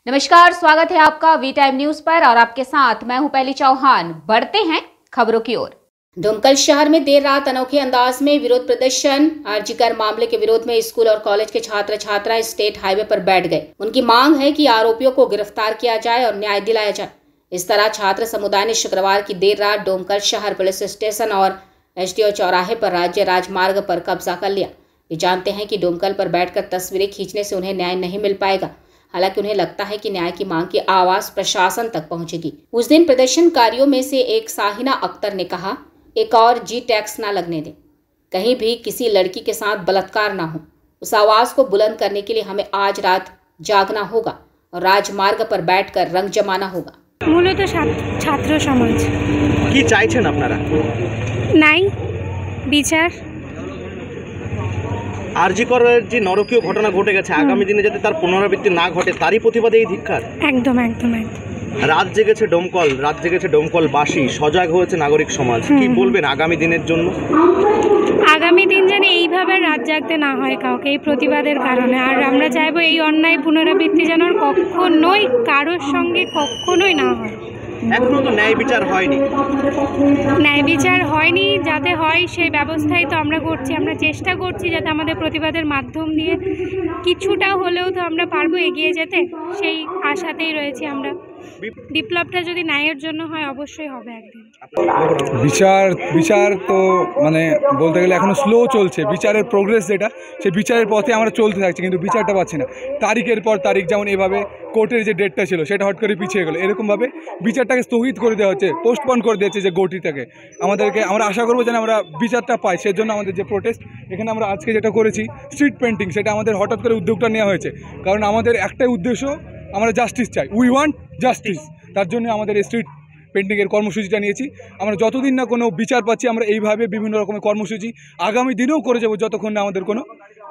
नमस्कार, स्वागत है आपका वी टाइम न्यूज पर और आपके साथ मैं हूं पहली चौहान। बढ़ते हैं खबरों की ओर। डोमकल शहर में देर रात अनोखे अंदाज में विरोध प्रदर्शन। आरजीकर मामले के विरोध में स्कूल और कॉलेज के छात्र छात्रा स्टेट हाईवे पर बैठ गए। उनकी मांग है कि आरोपियों को गिरफ्तार किया जाए और न्याय दिलाया जाए। इस तरह छात्र समुदाय ने शुक्रवार की देर रात डोमकल शहर पुलिस स्टेशन और एसडीओ चौराहे पर राज्य राजमार्ग पर कब्जा कर लिया। वे जानते हैं कि डोमकल पर बैठकर तस्वीरें खींचने से उन्हें न्याय नहीं मिल पाएगा। हालांकि उन्हें लगता है कि न्याय की मांग की आवाज प्रशासन तक पहुंचेगी। उस दिन प्रदर्शनकारियों में से एक साहिना अख्तर ने कहा, एक और जी टैक्स ना लगने दें, कहीं भी किसी लड़की के साथ बलात्कार ना हो। उस आवाज को बुलंद करने के लिए हमें आज रात जागना होगा और राजमार्ग पर बैठकर रंग जमाना होगा। मूলত छात्र समाज কি চাইছেন আপনারা? নাই বিচার। আরজিকরের যে নরকীয় ঘটনা ঘটে গেছে, আগামী দিনে যাতে তার পুনরাবৃত্তি না ঘটে তারই প্রতিবাদে এই ধিক্কার। একদম একদম একদম। রাত জেগেছে ডোমকলবাসী, সজাগ হয়েছে নাগরিক সমাজ। কি বলবেন আগামী দিনের জন্য? আগামী দিন যেন এইভাবে রাত জাগতে না হয় কাউকে এই প্রতিবাদের কারণে। আর আমরা চাইবো এই অন্যায় পুনরাবৃত্তি যেন কখনোই কারোর সঙ্গে কখনোই না হয়। এখনো তো ন্যায় বিচার হয়নি। ন্যায় বিচার হয়নি, যাতে হয় সেই ব্যবস্থাই তো আমরা করছি। আমরা চেষ্টা করছি যাতে আমাদের প্রতিবাদের মাধ্যম দিয়ে কিছুটা হলেও তো আমরা পারবো এগিয়ে যেতে, সেই আশাতেই রয়েছি আমরা। বিপ্লবটা যদি ন্যায়ের জন্য হয় অবশ্যই হবে একদিন। বিচার তো মানে বলতে গেলে এখনো স্লো চলছে। বিচারের প্রোগ্রেস যেটা, সেই বিচারের পথে আমরা চলতে থাকছি, কিন্তু বিচারটা পাচ্ছি না। তারিখের পর তারিখ, যেমন এভাবে কোর্টের যে ডেটটা ছিল সেটা হট করে পিছিয়ে গেলো, এরকমভাবে বিচারটাকে স্থগিত করে দেওয়া হচ্ছে, পোস্টপন করে দিয়েছে যে গতিটাকে। আমরা আশা করবো যেন আমরা বিচারটা পাই। সেজন্য আমাদের যে প্রোটেস্ট, এখানে আমরা আজকে যেটা করেছি স্ট্রিট পেন্টিং, সেটা আমাদের হঠাৎ করে উদ্যোগটা নেওয়া হয়েছে। কারণ আমাদের একটাই উদ্দেশ্য, আমরা জাস্টিস চাই, উই ওয়ান্ট জাস্টিস। তার জন্য আমাদের স্ট্রিট পেন্টিংয়ের কর্মসূচিটা নিয়েছি। আমরা যতদিন না কোনো বিচার পাচ্ছি, আমরা এইভাবে বিভিন্ন রকমের কর্মসূচি আগামী দিনেও করে যাবো, যতক্ষণ না আমাদের কোনো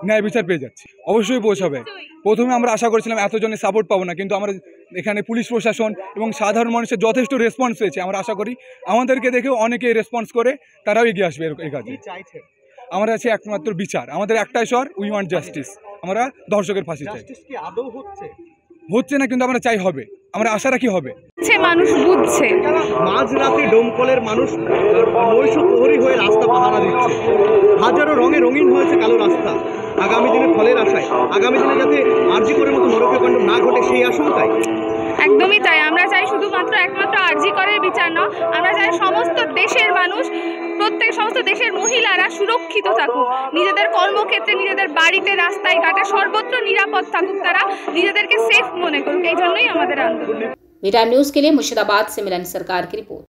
ন্যায় বিচার পেয়ে যাচ্ছি। অবশ্যই পৌঁছাবে। প্রথমে আমরা আশা করেছিলাম এতজনের সাপোর্ট পাবো না, কিন্তু আমরা এখানে পুলিশ প্রশাসন এবং সাধারণ মানুষের যথেষ্ট রেসপন্স পেয়েছে। আমরা আশা করি আমাদেরকে দেখেও অনেকে রেসপন্স করে তারাও এগিয়ে আসবে এই কাজে। আমরা আছি একমাত্র বিচার, আমাদের একটাই স্বর, উই ওয়ান্ট জাস্টিস। আমরা ধর্ষকের ফাঁসি চাই। হচ্ছে না, কিন্তু আমরা চাই হবে, আমরা আশা রাখি হবে। মানুষ বুঝছে। মাঝরাতে ডোমকলের মানুষ নৈশ প্রহরী হয়ে রাস্তা পাহারা দিচ্ছে। হাজারো রঙে রঙিন হয়েছে কালো রাস্তা। আগামী দিনে ফলের আশায়, আগামী দিনে যাতে আরজিকরের মতো নরকীয় কাণ্ড না ঘটে সেই আশঙ্কায়। একদমই তাই। আমরা চাই শুধুমাত্র একমাত্র আরজিকরের বিচার নয়, আমরা চাই সমস্ত দেশের মানুষ, সমস্ত দেশের মহিলারা সুরক্ষিত থাকুক, নিজেদের কর্মক্ষেত্রে, নিজেদের বাড়িতে, রাস্তায় ঘাটে সর্বত্র নিরাপদ থাকুক, তারা নিজেদেরকে সেফ মনে করুক। এই জন্যই আমাদের আন্দোলন। वी टाइम न्यूज के लिए मुर्शिदाबाद से मिलन सरकार की रिपोर्ट।